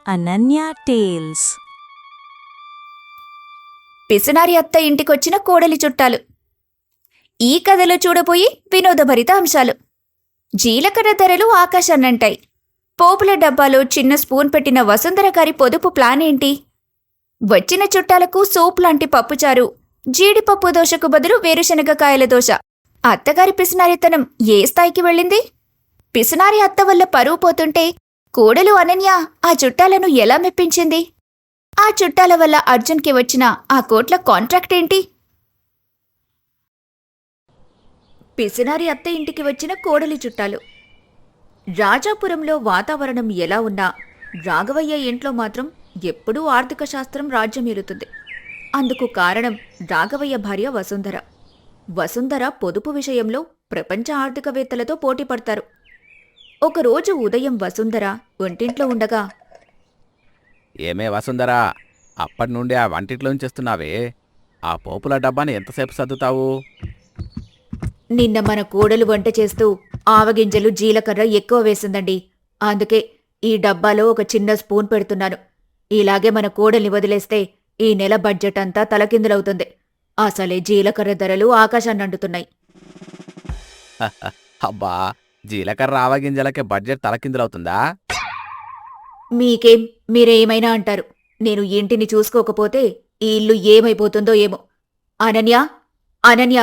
Ananya tiles. పిసినారి అత్త ఇంటికొచ్చిన కోడలి చుట్టాలు. ఈ కథలో చూడబోయి వినోదభరిత అంశాలు. జీలకర్ర ధరలు ఆకాశాన్నంటాయి. పోపుల డబ్బాలో చిన్న స్పూన్ పెట్టిన వసుంధర గారి పొదుపు ప్లాన్ ఏంటి? వచ్చిన చుట్టాలకు సూప్ లాంటి పప్పుచారు, జీడిపప్పు దోశకు బదులు వేరుశనగకాయల దోశ. అత్తగారి పిసినారితనం ఏ స్థాయికి వెళ్ళింది? పిసినారి అత్త వల్ల పరువు పోతుంటే కోడలు అనన్య ఆ చుట్టాలను ఎలా మెప్పించింది? ఆ చుట్టాల వల్ల అర్జున్కి వచ్చిన ఆ కోట్ల కాంట్రాక్ట్ ఏంటి? పిసినారి అత్త ఇంటికి వచ్చిన కోడలి చుట్టాలు. రాజాపురంలో వాతావరణం ఎలా ఉన్నా రాఘవయ్య ఇంట్లో మాత్రం ఎప్పుడూ ఆర్థిక శాస్త్రం రాజ్యమేలుతుంది. అందుకు కారణం రాఘవయ్య భార్య వసుంధర. వసుంధర పొదుపు విషయంలో ప్రపంచ ఆర్థికవేత్తలతో పోటీ పడతారు. ఒకరోజు ఉదయం వసుంధర వంటింట్లో ఉండగా, ఏమే వసుంధరా, అప్పటి నుండి ఆ వంటిట్లోంచేస్తున్నావే, ఆ పోపుల డబ్బాని ఎంతసేపు సర్దుతావు? నిన్న మన కోడలు వంట చేస్తూ ఆవగింజలు జీలకర్ర ఎక్కువ వేసిందండి. అందుకే ఈ డబ్బాలో ఒక చిన్న స్పూన్ పెడుతున్నాను. ఇలాగే మన కోడల్ని వదిలేస్తే ఈ నెల బడ్జెట్ అంతా తలకిందులవుతుంది. అసలే జీలకర్ర ధరలు ఆకాశాన్నంటుతున్నాయి. అబ్బా, జీలకర్ర ఆవగింజలకే బడ్జెట్ తలకిందులవుతుందా? మీకేం, మీరేమైనా అంటారు. నేను ఇంటిని చూసుకోకపోతే ఈ ఇల్లు ఏమైపోతుందో ఏమో. అనన్య, అనన్య,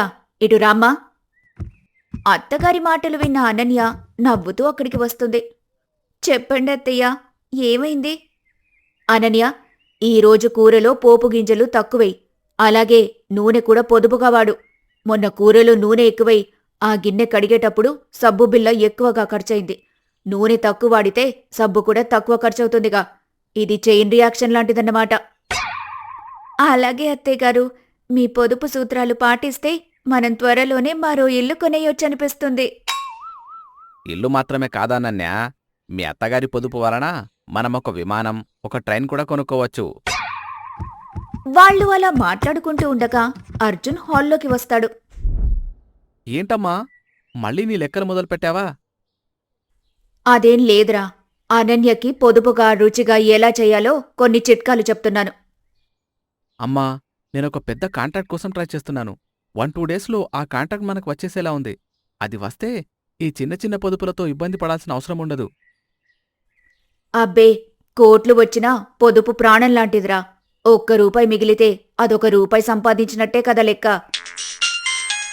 ఇటు రామ్మా. అత్తగారి మాటలు విన్న అనన్య నవ్వుతూ అక్కడికి వస్తుంది. చెప్పండి అత్తయ్య, ఏమైంది? అనన్య, ఈరోజు కూరలో పోపు గింజలు తక్కువై, అలాగే నూనె కూడా పొదుపుగా వాడు. మొన్న కూరలో నూనె ఎక్కువై ఆ గిన్నె కడిగేటప్పుడు సబ్బు బిల్ల ఎక్కువగా ఖర్చయింది. నూనె తక్కువ వాడితే సబ్బు కూడా తక్కువ ఖర్చవుతుందిగా. ఇది చైన్ రియాక్షన్ లాంటిదన్నమాట. అలాగే అత్తయ్యగారు, మీ పొదుపు సూత్రాలు పాటిస్తే మనం త్వరలోనే మరో ఇల్లు కొనేయొచ్చనిపిస్తుంది. ఇల్లు మాత్రమే కాదానన్యా, మీ అత్తగారి పొదుపు వలన మనం ఒక విమానం, ఒక ట్రైన్ కూడా కొనుక్కోవచ్చు. వాళ్ళు అలా మాట్లాడుకుంటూ ఉండగా అర్జున్ హాల్లోకి వస్తాడు. ఏంటమ్మా, మళ్ళీ నీ లెక్కలు మొదలుపెట్టావా? అదేం లేదురా, అనన్యకి పొదుపుగా రుచిగా ఎలా చేయాలో కొన్ని చిట్కాలు చెప్తున్నాను. అమ్మా, నేనొక పెద్ద కాంట్రాక్ట్ కోసం ట్రై చేస్తున్నాను. 1-2 డేస్లో ఆ కాంట్రాక్ట్ మనకు వచ్చేసేలా ఉంది. అది వస్తే ఈ చిన్న చిన్న పొదుపులతో ఇబ్బంది పడాల్సిన అవసరం ఉండదు. అబ్బే, కోట్లు వచ్చినా పొదుపు ప్రాణం లాంటిదిరా. ₹1 మిగిలితే అదొక రూపాయి సంపాదించినట్టే కదా లెక్క.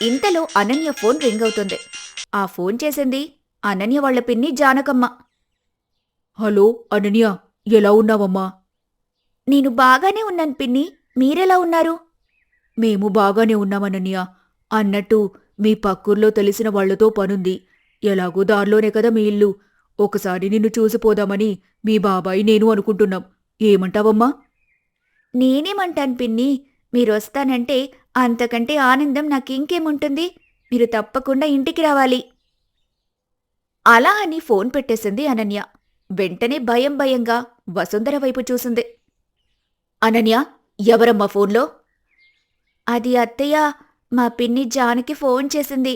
ఇంతలో అనన్య ఫోన్ రింగ్ అవుతుంది. ఆ ఫోన్ చేసింది అనన్య వాళ్ల పిన్ని జానకమ్మ. హలో అనన్య, ఎలా ఉన్నావమ్మా? నేను బాగానే ఉన్నాను పిన్ని, మీరెలా ఉన్నారు? మేము బాగానే ఉన్నామనన్య. అన్నట్టు మీ పక్కూర్లో తెలిసిన వాళ్లతో పనుంది. ఎలాగూ దారిలోనే కదా మీ ఇల్లు. ఒకసారి నిన్ను చూసిపోదామని మీ బాబాయ్ నేను అనుకుంటున్నాం. ఏమంటావమ్మా? నేనేమంటాను పిన్ని, మీరొస్తానంటే అంతకంటే ఆనందం నాకింకేముంటుంది. మీరు తప్పకుండా ఇంటికి రావాలి. అలా అని ఫోన్ పెట్టేసింది అనన్య. వెంటనే భయం భయంగా వసుంధర వైపు చూసింది. అనన్య, ఎవరమ్మా ఫోన్లో? అది అత్తయ్య, మా పిన్ని జానకి ఫోన్ చేసింది.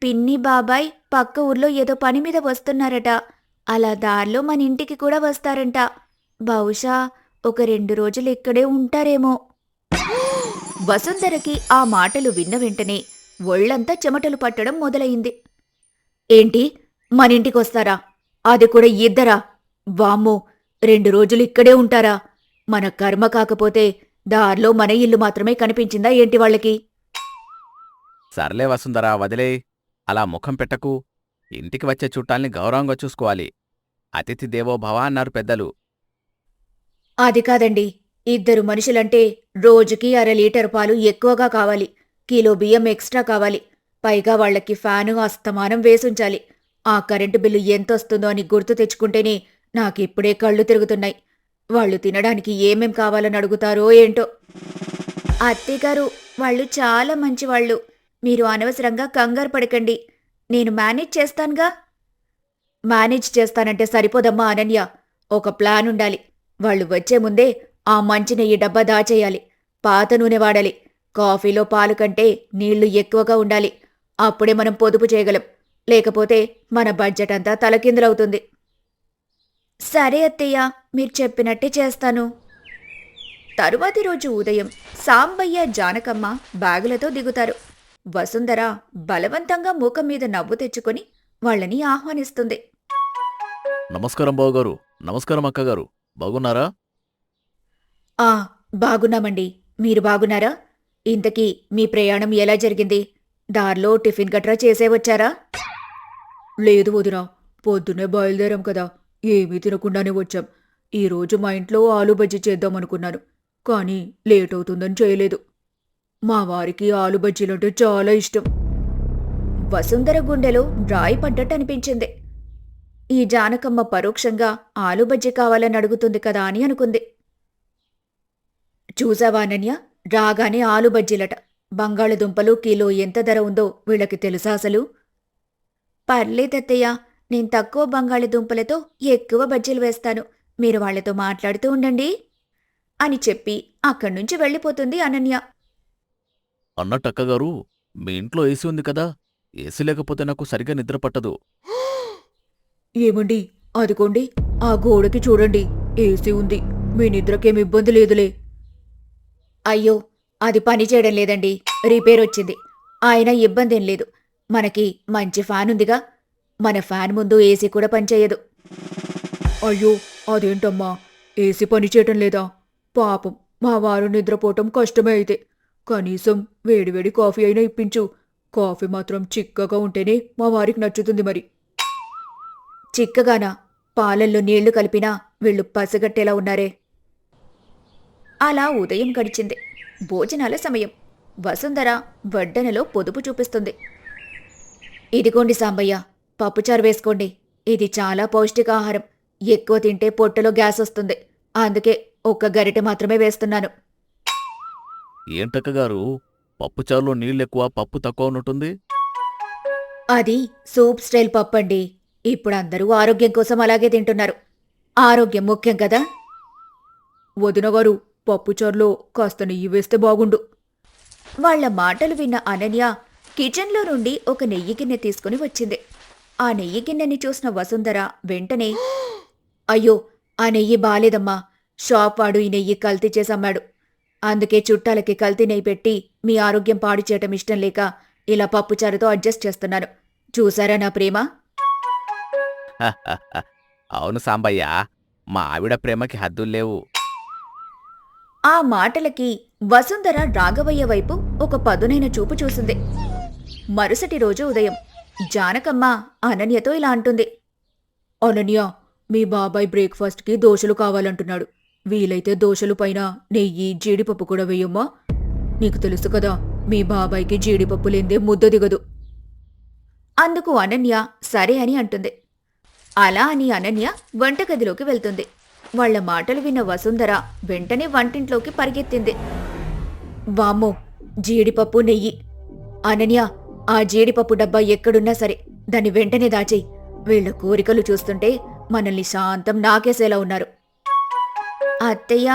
పిన్ని బాబాయ్ పక్క ఊర్లో ఏదో పని మీద వస్తున్నారట. అలా దారిలో మన ఇంటికి కూడా వస్తారంట. బహుశా ఒక 2 రోజులు ఇక్కడే ఉంటారేమో. వసుంధరకి ఆ మాటలు విన్న వెంటనే ఒళ్లంతా చెమటలు పట్టడం మొదలయింది. ఏంటి, మనింటికొస్తారా? అది కూడా ఇద్దరా? వామ్మో, 2 రోజులు ఇక్కడే ఉంటారా? మన కర్మ కాకపోతే దారిలో మన ఇల్లు మాత్రమే కనిపించిందా ఏంటి వాళ్ళకి? సర్లే వసుంధరా, వదిలే. అలా ముఖం పెట్టకు. ఇంటికి వచ్చే చుట్టాల్ని గౌరవంగా చూసుకోవాలి. అతిథి దేవో భవ అన్నారు పెద్దలు. అది కాదండి, 2 మనుషులంటే రోజుకి 1/2 లీటర్ పాలు ఎక్కువగా కావాలి. కిలో బియ్యం ఎక్స్ట్రా కావాలి. పైగా వాళ్లకి ఫ్యాను అస్తమానం వేసుంచాలి. ఆ కరెంటు బిల్లు ఎంతొస్తుందో అని గుర్తు తెచ్చుకుంటేనే నాకిప్పుడే కళ్ళు తిరుగుతున్నాయి. వాళ్ళు తినడానికి ఏమేం కావాలని అడుగుతారో ఏంటో. అత్తయ్యగారు, వాళ్ళు చాలా మంచివాళ్లు. మీరు అనవసరంగా కంగారు పడకండి. నేను మేనేజ్ చేస్తానుగా. మేనేజ్ చేస్తానంటే సరిపోదమ్మా అనన్య, ఒక ప్లాన్ ఉండాలి. వాళ్ళు వచ్చే ముందే ఆ మంచినెయ్యి డబ్బా దాచేయాలి. పాత నూనె వాడాలి. కాఫీలో పాలు కంటే నీళ్లు ఎక్కువగా ఉండాలి. అప్పుడే మనం పొదుపు చేయగలం. లేకపోతే మన బడ్జెట్ అంతా తలకిందులవుతుంది. సరే అత్తయ్య, మీరు చెప్పినట్టే చేస్తాను. తరువాతి రోజు ఉదయం సాంబయ్య జానకమ్మ బ్యాగులతో దిగుతారు. వసుంధర బలవంతంగా మూకం మీద నవ్వు తెచ్చుకొని వాళ్ళని ఆహ్వానిస్తుంది. నమస్కారం బావగారు. నమస్కారం అక్కగారు. బాగున్నారా? ఆ బాగున్నామండి. మీరు బాగున్నారా? ఇంతకీ మీ ప్రయాణం ఎలా జరిగింది? దారిలో టిఫిన్ గట్రా చేసే వచ్చారా? లేదు వదినా, పొద్దున్నే బయలుదేరాం కదా, ఏమీ తినకుండానే వచ్చాం. ఈరోజు మా ఇంట్లో ఆలూ బజ్జీ చేద్దామనుకున్నాను, కానీ లేట్ అవుతుందని చేయలేదు. మా వారికి ఆలు బజ్జీలంటే చాలా ఇష్టం. వసుంధర గుండెలో రాయి పడ్డట్టు అనిపించింది. ఈ జానకమ్మ పరోక్షంగా ఆలు బజ్జీ కావాలని అడుగుతుంది కదా అని అనుకుంది. చూసావా అనన్య, రాగానే ఆలు బజ్జీలట. బంగాళదుంపలు కిలో ఎంత ధర ఉందో వీళ్ళకి తెలుసా అసలు? పర్లేదత్తయ్య, నేను తక్కువ బంగాళదుంపలతో ఎక్కువ బజ్జీలు వేస్తాను. మీరు వాళ్లతో మాట్లాడుతూ ఉండండి అని చెప్పి అక్కడ్నుంచి వెళ్ళిపోతుంది అనన్య. అన్నట్టు అక్కగారు, మీ ఇంట్లో ఏసీ ఉంది కదా, ఏసీ లేకపోతే నాకు సరిగా నిద్ర పట్టదు. ఏమండి, అదిగోండి ఆ గోడకి చూడండి, ఏసీ ఉంది. మీ నిద్రకేం ఇబ్బంది లేదులే. అయ్యో, అది పనిచేయడం లేదండి, రిపేర్ వచ్చింది. అయినా ఇబ్బందేం లేదు. మనకి మంచి ఫ్యాన్ ఉందిగా, మన ఫ్యాన్ ముందు ఏసీ కూడా పనిచేయదు. అయ్యో, అదేంటమ్మా, ఏసీ పనిచేయటం లేదా? పాపం, మా వారు నిద్రపోవటం కష్టమే అయితే. కనీసం వేడివేడి కాఫీ అయినా ఇప్పించు. కాఫీ మాత్రం చిక్కగా ఉంటేనే మా వారికి నచ్చుతుంది మరి. చిక్కగానా? పాలల్లో నీళ్లు కలిపినా వీళ్ళు పసగట్టేలా ఉన్నారే. అలా ఉదయం గడిచింది. భోజనాల సమయం. వసుంధర వడ్డనలో పొదుపు చూపిస్తుంది. ఇదిగోండి సాంబయ్య, పప్పుచారు వేసుకోండి. ఇది చాలా పౌష్టికాహారం. ఎక్కువ తింటే పొట్టలో గ్యాస్ వస్తుంది. అందుకే ఒక్క గరిటె మాత్రమే వేస్తున్నాను. ఏంటక్కగారు, పప్పుచారులో నీళ్ళెక్కువ పప్పు తక్కువ ఉన్నట్టుంది? అది సూప్ స్టైల్ పప్పండి. ఇప్పుడు అందరూ ఆరోగ్యం కోసం అలాగే తింటున్నారు. ఆరోగ్యం ముఖ్యం కదా. వదినగారు, పప్పుచారులో కాస్త నెయ్యి వేస్తే బాగుండు. వాళ్ల మాటలు విన్న అనన్య కిచెన్లో నుండి ఒక నెయ్యి గిన్నె తీసుకుని వచ్చింది. ఆ నెయ్యి గిన్నెని చూసిన వసుంధర వెంటనే, అయ్యో, ఆ నెయ్యి బాలేదమ్మా. షాప్ వాడు ఈ నెయ్యి కల్తీ చేసమ్మాడు. అందుకే చుట్టాలకి కల్తీ నెయ్యి పెట్టి మీ ఆరోగ్యం పాడు చేయటం ఇష్టం లేక ఇలా పప్పుచారుతో అడ్జస్ట్ చేస్తున్నాను. చూసారా నా ప్రేమ? అవును సాంబయ్య, మా ఆవిడ ప్రేమకి హద్దుల్లేవు. ఆ మాటలకి వసుంధర రాఘవయ్య వైపు ఒక పదునైన చూపు చూసింది. మరుసటి రోజు ఉదయం జానకమ్మ అనన్యతో ఇలా అంటుంది. అనన్య, మీ బాబాయ్ బ్రేక్ఫాస్ట్కి దోశలు కావాలంటున్నాడు. వీలైతే దోశలు పైన నెయ్యి, జీడిపప్పు కూడా వేయమ్మా. నీకు తెలుసు కదా, మీ బాబాయ్కి జీడిపప్పు లేందే ముద్ద దిగదు. అందుకు అనన్య సరే అని అంటుంది. అలా అని అనన్య వంటగదిలోకి వెళ్తుంది. వాళ్ల మాటలు విన్న వసుంధర వెంటనే వంటింట్లోకి పరిగెత్తింది. వామ్మో, జీడిపప్పు, నెయ్యి! అనన్య, ఆ జీడిపప్పు డబ్బా ఎక్కడున్నా సరే దాన్ని వెంటనే దాచేయి. వీళ్ల కోరికలు చూస్తుంటే మనల్ని శాంతం నాకేసేలా ఉన్నారు. అత్తయ్య,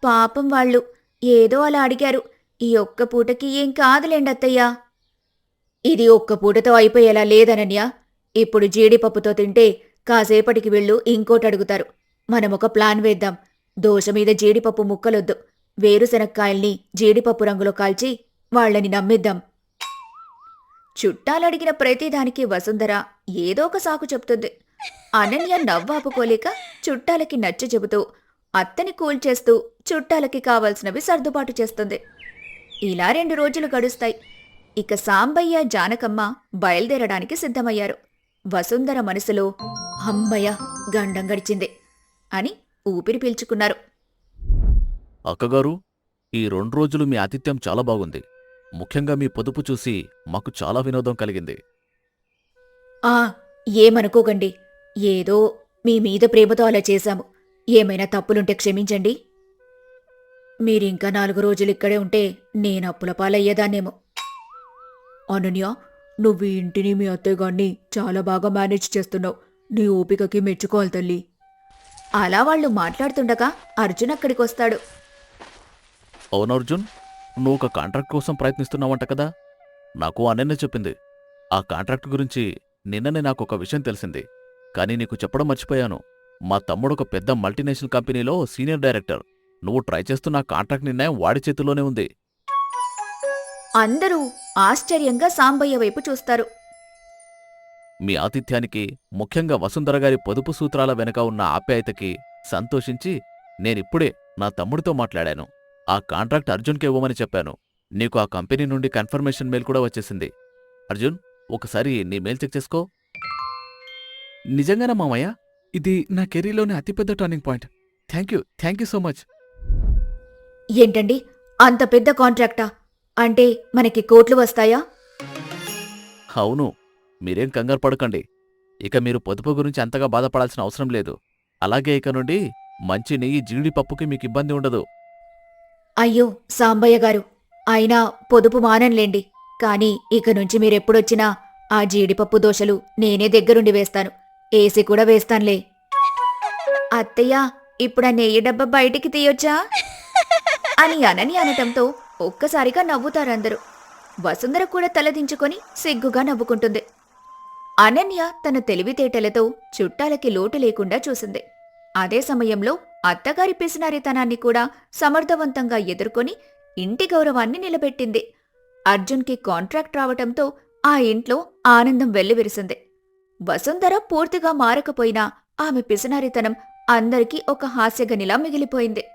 పాపం వాళ్ళు ఏదో అలా అడిగారు. ఈ ఒక్క పూటకి ఏం కాదులేండి అత్తయ్యా. ఇది ఒక్క పూటతో అయిపోయేలా లేదనన్య. ఇప్పుడు జీడిపప్పుతో తింటే కాసేపటికి వీళ్ళు ఇంకోటి అడుగుతారు. మనమొక ప్లాన్ వేద్దాం. దోశ మీద జీడిపప్పు ముక్కలొద్దు. వేరుశనక్కాయల్ని జీడిపప్పు రంగులో కాల్చి వాళ్లని నమ్మిద్దాం. చుట్టాలడిగిన ప్రతిదానికి వసుంధర ఏదో ఒక సాకు చెప్తుంది. అనన్య నవ్వాపుకోలేక చుట్టాలకి నచ్చ చెబుతూ అత్తని కూల్చేస్తూ చుట్టాలకి కావాల్సినవి సర్దుబాటు చేస్తుంది. ఇలా 2 రోజులు గడుస్తాయి. ఇక సాంబయ్య, జానకమ్మ బయలుదేరడానికి సిద్ధమయ్యారు. వసుంధర మనసులో అమ్మయ్య, గండం గడిచింది అని ఊపిరి పీల్చుకున్నారు. అక్కగారు, ఈ 2 రోజులు మీ ఆతిథ్యం చాలా బాగుంది. ముఖ్యంగా మీ పొదుపు చూసి మాకు చాలా వినోదం కలిగింది. ఆ ఏమనుకోకండి, ఏదో మీ మీద ప్రేమతో అలా చేశాము. ఏమైనా తప్పులుంటే క్షమించండి. మీరింకా 4 రోజులు ఇక్కడే ఉంటే నేను అప్పుల పాలయ్యేదాన్నేమో. అనన్య, నువ్వు ఈ ఇంటిని, మీ అత్తయ్యగాన్ని చాలా బాగా మేనేజ్ చేస్తున్నావు. నీ ఓపికకి మెచ్చుకోవాలి తల్లి. అలా వాళ్ళు మాట్లాడుతుండగా అర్జున్ అక్కడికొస్తాడు. అవునర్జున్, నువ్వు ఒక కాంట్రాక్ట్ కోసం ప్రయత్నిస్తున్నావంట కదా? నాకు అనన్య చెప్పింది. ఆ కాంట్రాక్ట్ గురించి నిన్ననే నాకొక విషయం తెలిసింది, కానీ నీకు చెప్పడం మర్చిపోయాను. మా తమ్ముడు ఒక పెద్ద మల్టీనేషనల్ కంపెనీలో సీనియర్ డైరెక్టర్. నువ్వు ట్రై చేస్తున్న కాంట్రాక్ట్ నిర్ణయం వాడి చేతిలోనే ఉంది. అందరూ ఆశ్చర్యంగా సాంబయ్య వైపు చూస్తారు. మీ ఆతిథ్యానికి, ముఖ్యంగా వసుంధర గారి పొదుపు సూత్రాల వెనుక ఉన్న ఆప్యాయతకి సంతోషించి నేనిప్పుడే నా తమ్ముడితో మాట్లాడాను. ఆ కాంట్రాక్ట్ అర్జున్కే ఇవ్వమని చెప్పాను. నీకు ఆ కంపెనీ నుండి కన్ఫర్మేషన్ మెయిల్ కూడా వచ్చేసింది. అర్జున్, ఒకసారి నీ మెయిల్ చెక్ చేసుకో. నిజంగానా మామయ్య? ఇది నా కెరీర్లోని అతిపెద్ద turning point. Thank you so much. ఏంటండి, అంత పెద్ద కాంట్రాక్టా? అంటే మనకి కోట్లు వస్తాయా? అవును, మీరేం కంగారు పడకండి. ఇక మీరు పొదుపు గురించి అంతగా బాధపడాల్సిన అవసరం లేదు. అలాగే ఇక నుండి మంచి నెయ్యి జీడిపప్పుకి మీకు ఇబ్బంది ఉండదు. అయ్యో సాంబయ్య గారు, అయినా పొదుపు మానంలేండి. కాని ఇక నుంచి మీరెప్పుడొచ్చినా ఆ జీడిపప్పు దోశలు నేనే దగ్గరుండి వేస్తాను. ఏసి కూడా వేస్తాన్లే. అత్తయ్య, ఇప్పుడా నెయ్యి డబ్బా బయటికి తీయొచ్చా అని అనని అనటంతో ఒక్కసారిగా నవ్వుతారందరూ. వసుంధర కూడా తలదించుకొని సిగ్గుగా నవ్వుకుంటుంది. అనన్య తన తెలివితేటలతో చుట్టాలకి లోటు లేకుండా చూసింది. అదే సమయంలో అత్తగారి పిసినారితనాన్ని కూడా సమర్థవంతంగా ఎదుర్కొని ఇంటి గౌరవాన్ని నిలబెట్టింది. అర్జున్కి కాంట్రాక్ట్ రావటంతో ఆ ఇంట్లో ఆనందం వెల్లివిరిసింది. వసుంధర పూర్తిగా మారకపోయినా ఆమె పిసినారితనం అందరికీ ఒక హాస్యగనిలా మిగిలిపోయింది.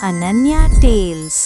Ananya Tales.